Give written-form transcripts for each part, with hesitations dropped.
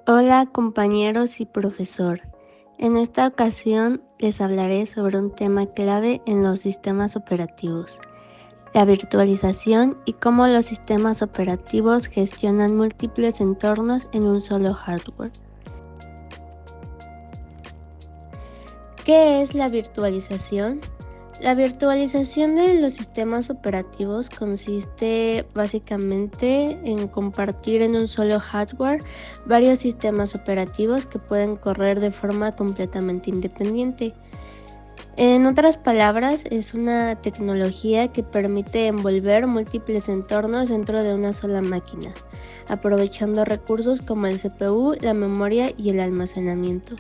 Hola compañeros y profesor. En esta ocasión les hablaré sobre un tema clave en los sistemas operativos, la virtualización y cómo los sistemas operativos gestionan múltiples entornos en un solo hardware. ¿Qué es la virtualización? La virtualización de los sistemas operativos consiste básicamente en compartir en un solo hardware varios sistemas operativos que pueden correr de forma completamente independiente. En otras palabras, es una tecnología que permite envolver múltiples entornos dentro de una sola máquina, aprovechando recursos como el CPU, la memoria y el almacenamiento.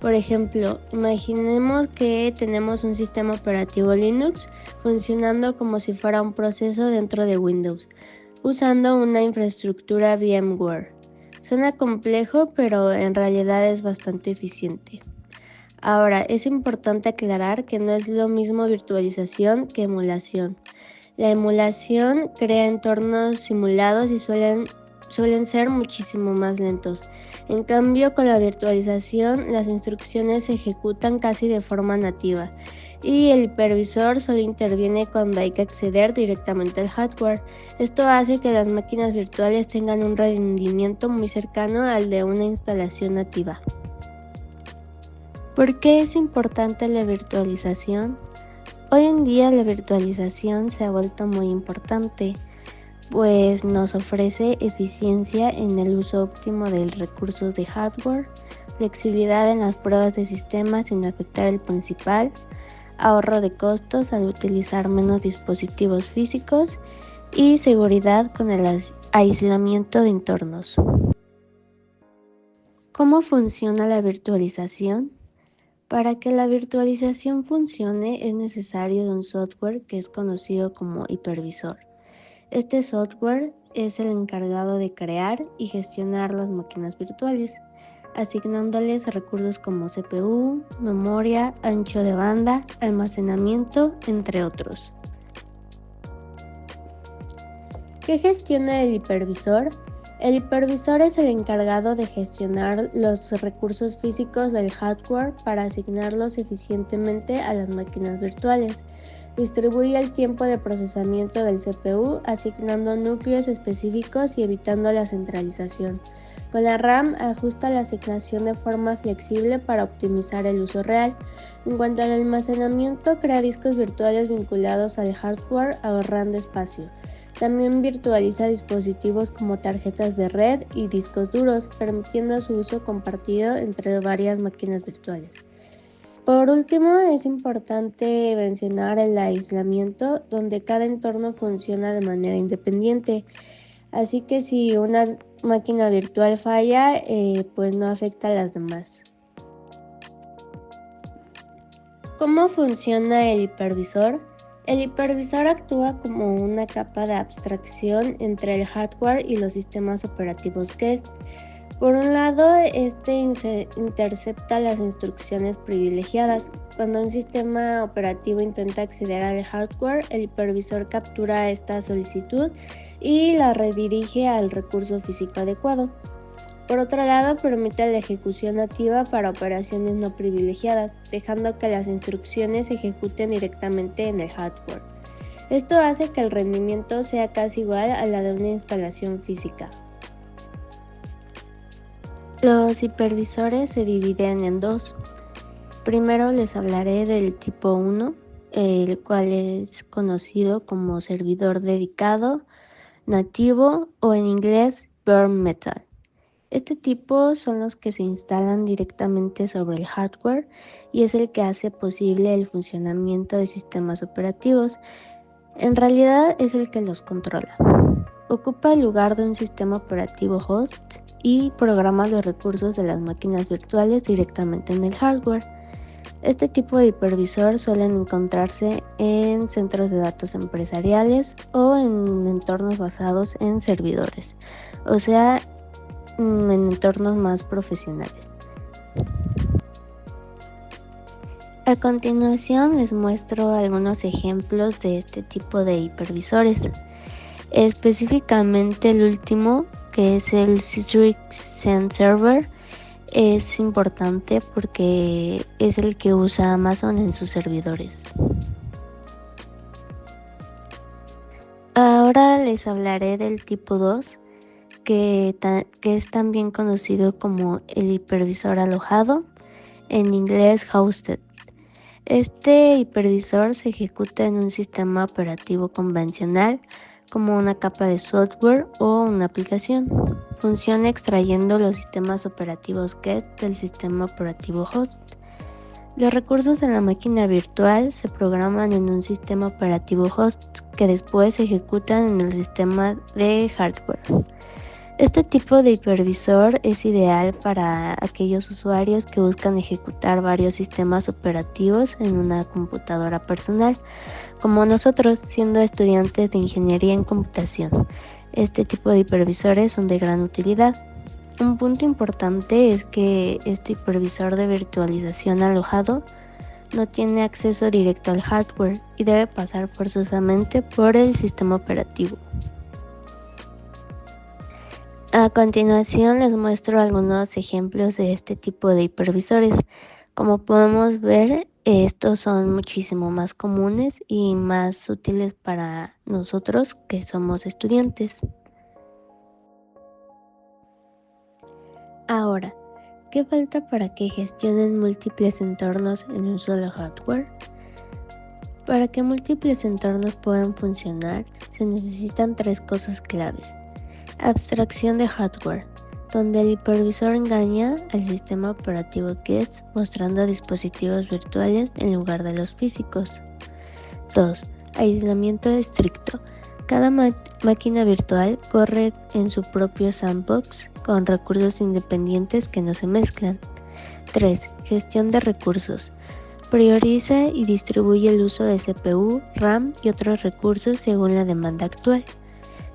Por ejemplo, imaginemos que tenemos un sistema operativo Linux funcionando como si fuera un proceso dentro de Windows, usando una infraestructura VMware. Suena complejo, pero en realidad es bastante eficiente. Ahora, es importante aclarar que no es lo mismo virtualización que emulación. La emulación crea entornos simulados y suelen ser muchísimo más lentos. En cambio, con la virtualización, las instrucciones se ejecutan casi de forma nativa y el hipervisor solo interviene cuando hay que acceder directamente al hardware. Esto hace que las máquinas virtuales tengan un rendimiento muy cercano al de una instalación nativa. ¿Por qué es importante la virtualización? Hoy en día la virtualización se ha vuelto muy importante, pues nos ofrece eficiencia en el uso óptimo de recursos de hardware, flexibilidad en las pruebas de sistemas sin afectar el principal, ahorro de costos al utilizar menos dispositivos físicos y seguridad con el aislamiento de entornos. ¿Cómo funciona la virtualización? Para que la virtualización funcione es necesario de un software que es conocido como hipervisor. Este software es el encargado de crear y gestionar las máquinas virtuales, asignándoles recursos como CPU, memoria, ancho de banda, almacenamiento, entre otros. ¿Qué gestiona el hipervisor? El hipervisor es el encargado de gestionar los recursos físicos del hardware para asignarlos eficientemente a las máquinas virtuales. Distribuye el tiempo de procesamiento del CPU asignando núcleos específicos y evitando la centralización. Con la RAM ajusta la asignación de forma flexible para optimizar el uso real. En cuanto al almacenamiento, crea discos virtuales vinculados al hardware ahorrando espacio. También virtualiza dispositivos como tarjetas de red y discos duros, permitiendo su uso compartido entre varias máquinas virtuales. Por último, es importante mencionar el aislamiento, donde cada entorno funciona de manera independiente. Así que si una máquina virtual falla, pues no afecta a las demás. ¿Cómo funciona el hipervisor? El hipervisor actúa como una capa de abstracción entre el hardware y los sistemas operativos guest. Por un lado, intercepta las instrucciones privilegiadas. Cuando un sistema operativo intenta acceder al hardware, el hipervisor captura esta solicitud y la redirige al recurso físico adecuado. Por otro lado, permite la ejecución nativa para operaciones no privilegiadas, dejando que las instrucciones se ejecuten directamente en el hardware. Esto hace que el rendimiento sea casi igual a la de una instalación física. Los hipervisores se dividen en dos. Primero les hablaré del tipo 1, el cual es conocido como servidor dedicado, nativo o en inglés bare metal. Este tipo son los que se instalan directamente sobre el hardware y es el que hace posible el funcionamiento de sistemas operativos. En realidad es el que los controla. Ocupa el lugar de un sistema operativo host y programa los recursos de las máquinas virtuales directamente en el hardware. Este tipo de hipervisor suelen encontrarse en centros de datos empresariales o en entornos basados en servidores, o sea, en entornos más profesionales. A continuación les muestro algunos ejemplos de este tipo de hipervisores. Específicamente el último, que que es el Citrix Xen Server, es importante porque es el que usa Amazon en sus servidores. Ahora les hablaré del tipo 2, que es también conocido como el hipervisor alojado, en inglés hosted. Este hipervisor se ejecuta en un sistema operativo convencional, como una capa de software o una aplicación. Funciona extrayendo los sistemas operativos guest del sistema operativo host. Los recursos de la máquina virtual se programan en un sistema operativo host que después se ejecutan en el sistema de hardware. Este tipo de hipervisor es ideal para aquellos usuarios que buscan ejecutar varios sistemas operativos en una computadora personal, como nosotros, siendo estudiantes de ingeniería en computación. Este tipo de hipervisores son de gran utilidad. Un punto importante es que este hipervisor de virtualización alojado no tiene acceso directo al hardware y debe pasar forzosamente por el sistema operativo. A continuación les muestro algunos ejemplos de este tipo de hipervisores. Como podemos ver, estos son muchísimo más comunes y más útiles para nosotros que somos estudiantes. Ahora, ¿qué falta para que gestionen múltiples entornos en un solo hardware? Para que múltiples entornos puedan funcionar, se necesitan 3 cosas claves. Abstracción de hardware, donde el hipervisor engaña al sistema operativo guest mostrando dispositivos virtuales en lugar de los físicos. 2. Aislamiento estricto. Cada máquina virtual corre en su propio sandbox con recursos independientes que no se mezclan. 3. Gestión de recursos. Prioriza y distribuye el uso de CPU, RAM y otros recursos según la demanda actual.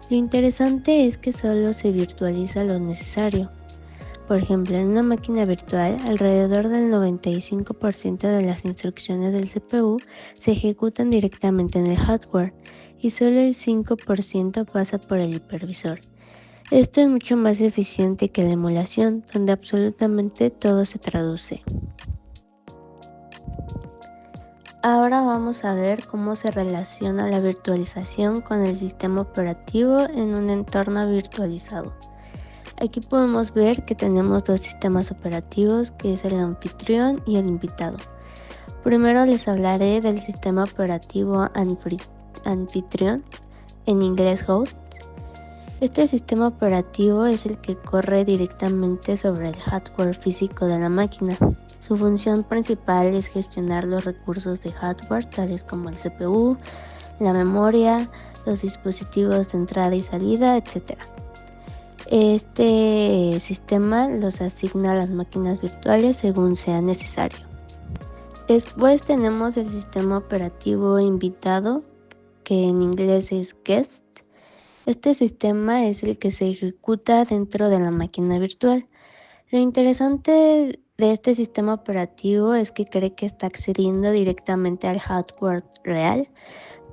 Lo interesante es que solo se virtualiza lo necesario. Por ejemplo, en una máquina virtual, alrededor del 95% de las instrucciones del CPU se ejecutan directamente en el hardware y solo el 5% pasa por el hipervisor. Esto es mucho más eficiente que la emulación, donde absolutamente todo se traduce. Ahora vamos a ver cómo se relaciona la virtualización con el sistema operativo en un entorno virtualizado. Aquí podemos ver que tenemos 2 sistemas operativos, que es el anfitrión y el invitado. Primero les hablaré del sistema operativo anfitrión, en inglés host. Este sistema operativo es el que corre directamente sobre el hardware físico de la máquina. Su función principal es gestionar los recursos de hardware, tales como el CPU, la memoria, los dispositivos de entrada y salida, etc. Este sistema los asigna a las máquinas virtuales según sea necesario. Después tenemos el sistema operativo invitado, que en inglés es guest. Este sistema es el que se ejecuta dentro de la máquina virtual. Lo interesante de este sistema operativo es que cree que está accediendo directamente al hardware real,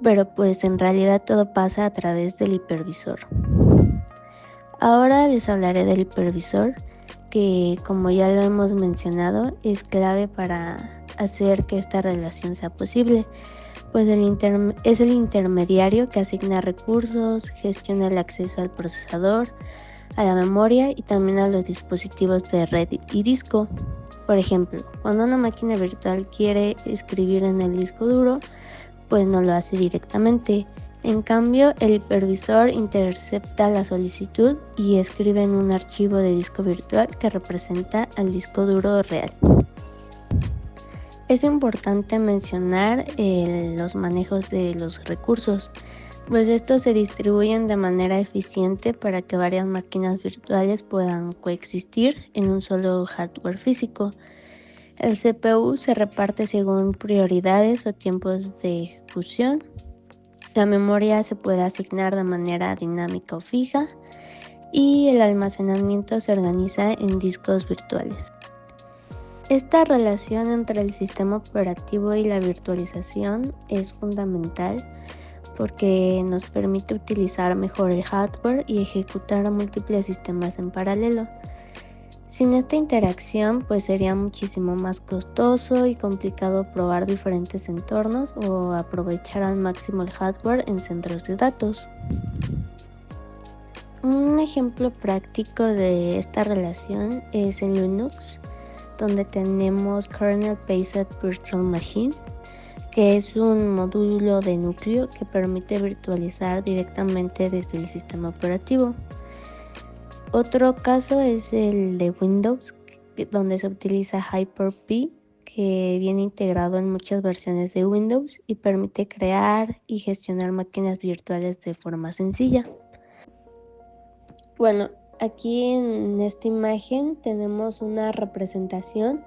pero pues en realidad todo pasa a través del hipervisor. Ahora les hablaré del hipervisor, que como ya lo hemos mencionado, es clave para hacer que esta relación sea posible, pues es el intermediario que asigna recursos, gestiona el acceso al procesador, a la memoria y también a los dispositivos de red y disco. Por ejemplo, cuando una máquina virtual quiere escribir en el disco duro, pues no lo hace directamente. En cambio, el hipervisor intercepta la solicitud y escribe en un archivo de disco virtual que representa al disco duro real. Es importante mencionar los manejos de los recursos, pues estos se distribuyen de manera eficiente para que varias máquinas virtuales puedan coexistir en un solo hardware físico. El CPU se reparte según prioridades o tiempos de ejecución. La memoria se puede asignar de manera dinámica o fija y el almacenamiento se organiza en discos virtuales. Esta relación entre el sistema operativo y la virtualización es fundamental, porque nos permite utilizar mejor el hardware y ejecutar múltiples sistemas en paralelo. Sin esta interacción, pues sería muchísimo más costoso y complicado probar diferentes entornos o aprovechar al máximo el hardware en centros de datos. Un ejemplo práctico de esta relación es en Linux, donde tenemos Kernel Based Virtual Machine, que es un módulo de núcleo que permite virtualizar directamente desde el sistema operativo. Otro caso es el de Windows, donde se utiliza Hyper-V, que viene integrado en muchas versiones de Windows y permite crear y gestionar máquinas virtuales de forma sencilla. Bueno, aquí en esta imagen tenemos una representación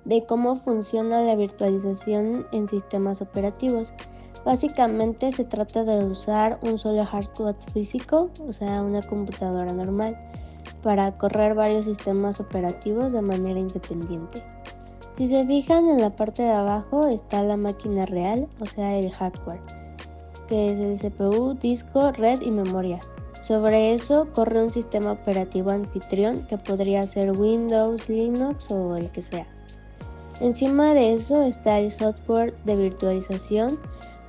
de cómo funciona la virtualización en sistemas operativos. Básicamente se trata de usar un solo hardware físico, o sea, una computadora normal, para correr varios sistemas operativos de manera independiente. Si se fijan, en la parte de abajo está la máquina real, o sea, el hardware, que es el CPU, disco, red y memoria. Sobre eso corre un sistema operativo anfitrión que podría ser Windows, Linux o el que sea. Encima de eso está el software de virtualización,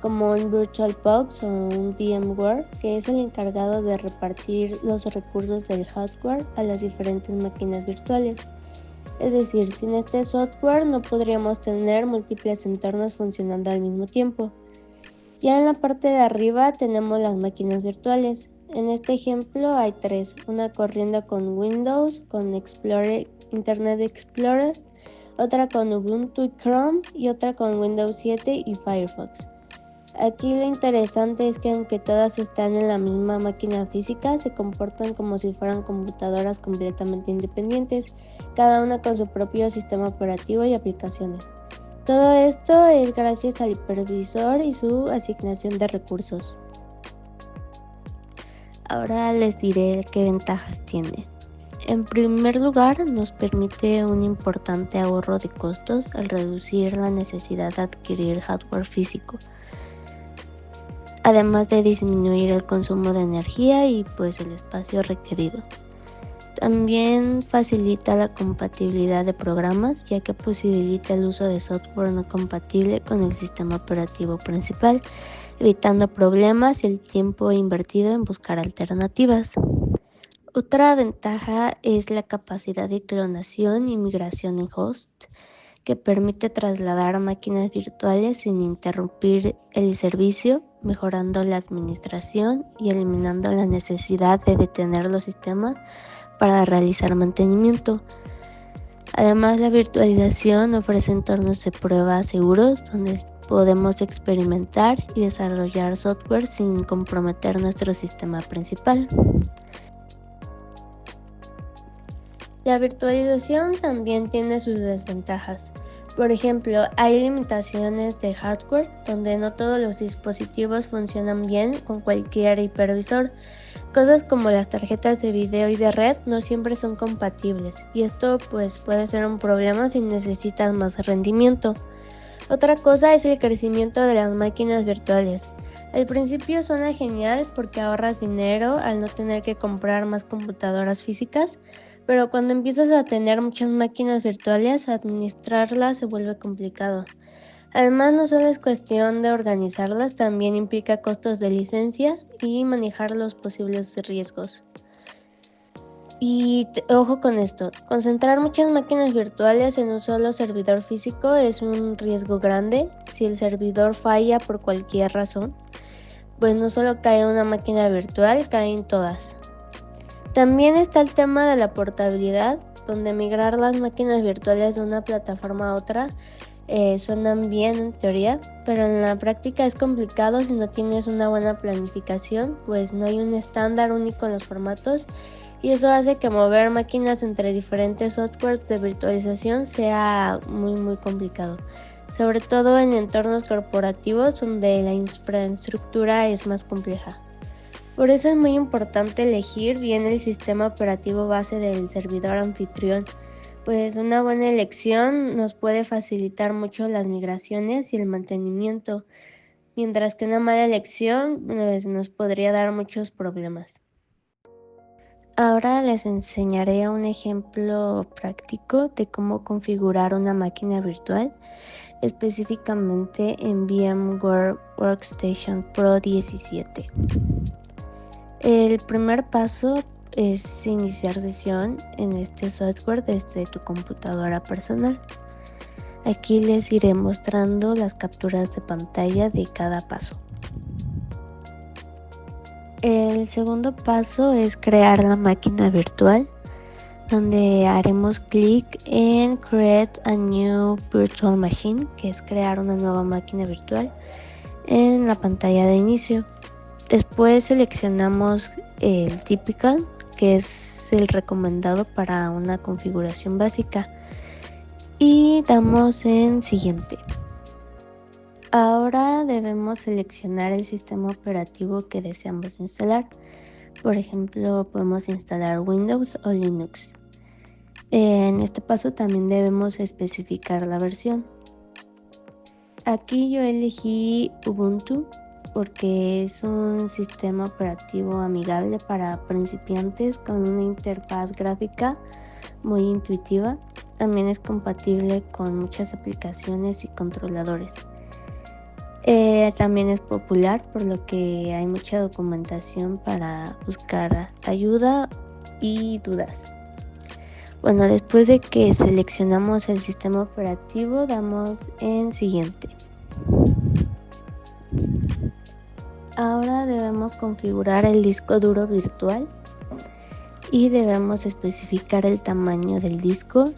como un VirtualBox o un VMware, que es el encargado de repartir los recursos del hardware a las diferentes máquinas virtuales. Es decir, sin este software no podríamos tener múltiples entornos funcionando al mismo tiempo. Ya en la parte de arriba tenemos las máquinas virtuales. En este ejemplo hay tres, una corriendo con Windows, con Internet Explorer, otra con Ubuntu y Chrome y otra con Windows 7 y Firefox. Aquí lo interesante es que aunque todas están en la misma máquina física, se comportan como si fueran computadoras completamente independientes, cada una con su propio sistema operativo y aplicaciones. Todo esto es gracias al hipervisor y su asignación de recursos. Ahora les diré qué ventajas tiene. En primer lugar, nos permite un importante ahorro de costos al reducir la necesidad de adquirir hardware físico, además de disminuir el consumo de energía y pues el espacio requerido. También facilita la compatibilidad de programas, ya que posibilita el uso de software no compatible con el sistema operativo principal, evitando problemas y el tiempo invertido en buscar alternativas. Otra ventaja es la capacidad de clonación y migración en host, que permite trasladar máquinas virtuales sin interrumpir el servicio, mejorando la administración y eliminando la necesidad de detener los sistemas para realizar mantenimiento. Además, la virtualización ofrece entornos de prueba seguros donde podemos experimentar y desarrollar software sin comprometer nuestro sistema principal. La virtualización también tiene sus desventajas. Por ejemplo, hay limitaciones de hardware donde no todos los dispositivos funcionan bien con cualquier hipervisor. Cosas como las tarjetas de video y de red no siempre son compatibles y esto pues puede ser un problema si necesitas más rendimiento. Otra cosa es el crecimiento de las máquinas virtuales. Al principio suena genial porque ahorras dinero al no tener que comprar más computadoras físicas, pero cuando empiezas a tener muchas máquinas virtuales, administrarlas se vuelve complicado. Además, no solo es cuestión de organizarlas, también implica costos de licencia y manejar los posibles riesgos. Y ojo con esto, concentrar muchas máquinas virtuales en un solo servidor físico es un riesgo grande. Si el servidor falla por cualquier razón, pues no solo cae una máquina virtual, caen todas. También está el tema de la portabilidad, donde migrar las máquinas virtuales de una plataforma a otra suenan bien en teoría, pero en la práctica es complicado si no tienes una buena planificación, pues no hay un estándar único en los formatos y eso hace que mover máquinas entre diferentes softwares de virtualización sea muy complicado, sobre todo en entornos corporativos donde la infraestructura es más compleja. Por eso es muy importante elegir bien el sistema operativo base del servidor anfitrión, pues una buena elección nos puede facilitar mucho las migraciones y el mantenimiento. mientras que una mala elección pues, nos podría dar muchos problemas. Ahora les enseñaré un ejemplo práctico de cómo configurar una máquina virtual, específicamente en VMware Workstation Pro 17. El primer paso es iniciar sesión en este software desde tu computadora personal. Aquí les iré mostrando las capturas de pantalla de cada paso. El segundo paso es crear la máquina virtual, donde haremos clic en Create a New Virtual Machine, que es crear una nueva máquina virtual, en la pantalla de inicio. Después seleccionamos el Typical, que es el recomendado para una configuración básica, y damos en Siguiente. Ahora debemos seleccionar el sistema operativo que deseamos instalar. Por ejemplo, podemos instalar Windows o Linux. En este paso también debemos especificar la versión. Aquí yo elegí Ubuntu porque es un sistema operativo amigable para principiantes con una interfaz gráfica muy intuitiva. También es compatible con muchas aplicaciones y controladores. También es popular, por lo que hay mucha documentación para buscar ayuda y dudas. Bueno, después de que seleccionamos el sistema operativo, damos en Siguiente. Ahora debemos configurar el disco duro virtual y debemos especificar el tamaño del disco.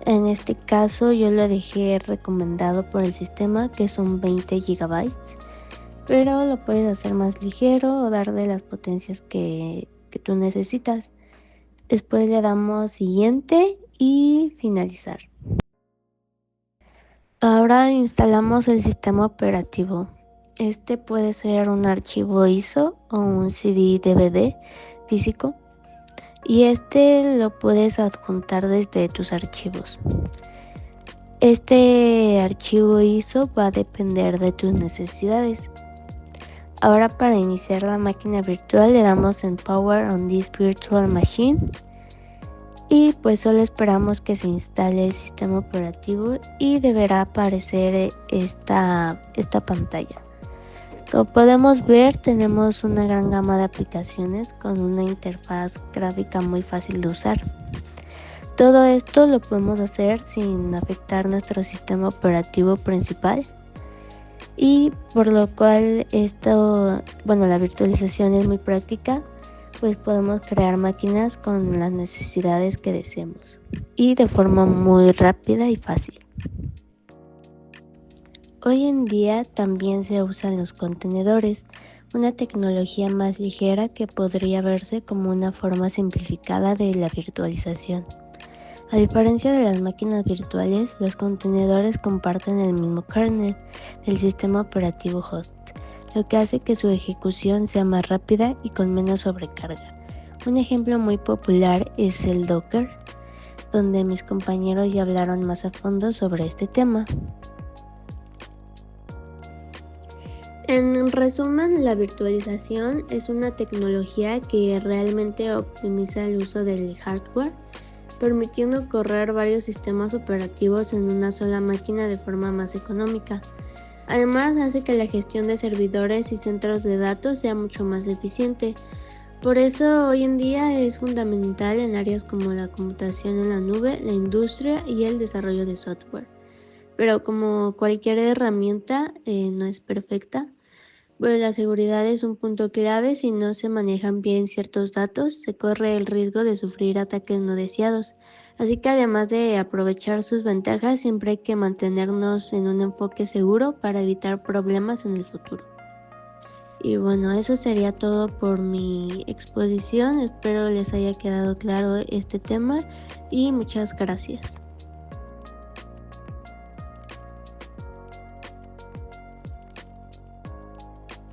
En este caso yo lo dejé recomendado por el sistema, que son 20 GB, pero lo puedes hacer más ligero o darle las potencias que tú necesitas. Después le damos Siguiente y Finalizar. Ahora instalamos el sistema operativo. Este puede ser un archivo ISO o un CD/DVD físico, y este lo puedes adjuntar desde tus archivos. Este archivo ISO va a depender de tus necesidades. Ahora, para iniciar la máquina virtual, le damos en Power on this virtual machine y pues solo esperamos que se instale el sistema operativo y deberá aparecer esta pantalla. Como podemos ver, tenemos una gran gama de aplicaciones con una interfaz gráfica muy fácil de usar. Todo esto lo podemos hacer sin afectar nuestro sistema operativo principal, y por lo cual la virtualización es muy práctica, pues podemos crear máquinas con las necesidades que deseemos y de forma muy rápida y fácil. Hoy en día también se usan los contenedores, una tecnología más ligera que podría verse como una forma simplificada de la virtualización. A diferencia de las máquinas virtuales, los contenedores comparten el mismo kernel del sistema operativo host, lo que hace que su ejecución sea más rápida y con menos sobrecarga. Un ejemplo muy popular es el Docker, donde mis compañeros ya hablaron más a fondo sobre este tema. En resumen, la virtualización es una tecnología que realmente optimiza el uso del hardware, permitiendo correr varios sistemas operativos en una sola máquina de forma más económica. Además, hace que la gestión de servidores y centros de datos sea mucho más eficiente. Por eso, hoy en día es fundamental en áreas como la computación en la nube, la industria y el desarrollo de software. Pero como cualquier herramienta, no es perfecta. Pues la seguridad es un punto clave. Si no se manejan bien ciertos datos, se corre el riesgo de sufrir ataques no deseados. Así que además de aprovechar sus ventajas, siempre hay que mantenernos en un enfoque seguro para evitar problemas en el futuro. Y bueno, eso sería todo por mi exposición. Espero les haya quedado claro este tema y muchas gracias.